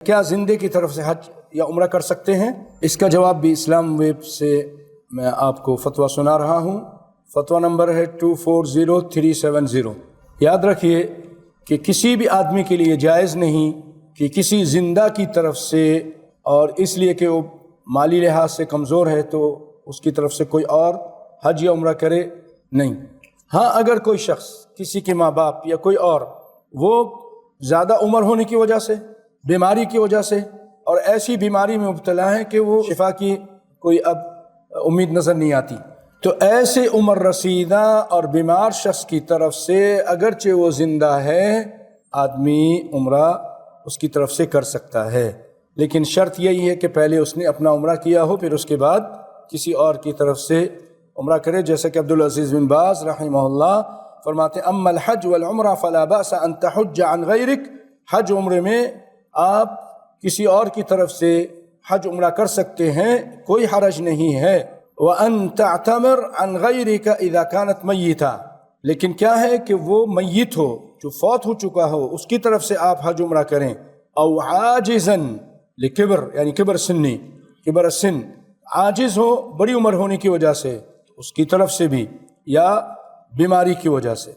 کیا زندے کی طرف سے حج یا عمرہ کر سکتے ہیں؟ اس کا جواب بھی اسلام ویب سے میں آپ کو فتویٰ سنا رہا ہوں۔ فتویٰ نمبر ہے 240370۔ یاد رکھیے کہ کسی بھی آدمی کے لیے جائز نہیں کہ کسی زندہ کی طرف سے، اور اس لیے کہ وہ مالی لحاظ سے کمزور ہے تو اس کی طرف سے کوئی اور حج یا عمرہ کرے نہیں۔ ہاں، اگر کوئی شخص، کسی کے ماں باپ یا کوئی اور، وہ زیادہ عمر ہونے کی وجہ سے، بیماری کی وجہ سے، اور ایسی بیماری میں مبتلا ہے کہ وہ شفا کی کوئی اب امید نظر نہیں آتی، تو ایسے عمر رسیدہ اور بیمار شخص کی طرف سے اگرچہ وہ زندہ ہے، آدمی عمرہ اس کی طرف سے کر سکتا ہے، لیکن شرط یہی ہے کہ پہلے اس نے اپنا عمرہ کیا ہو، پھر اس کے بعد کسی اور کی طرف سے عمرہ کرے، جیسا کہ عبدالعزیز بن باز رحمہ اللہ فرماتے ہیں اما الحج والعمرہ فلا بأس ان تحج عن غیرک، حج عمرے میں آپ کسی اور کی طرف سے حج عمرہ کر سکتے ہیں، کوئی حرج نہیں ہے۔ وَأَن تَعْتَمِرْ عَنْ غَيْرِكَ إِذَا كَانَتْ مَيِّتًا، لیکن کیا ہے کہ وہ میت ہو، جو فوت ہو چکا ہو، اس کی طرف سے آپ حج عمرہ کریں۔ او عاجزاً لکبر، یعنی کبر سنی، کبر السن، عاجز ہو بڑی عمر ہونے کی وجہ سے، اس کی طرف سے بھی، یا بیماری کی وجہ سے۔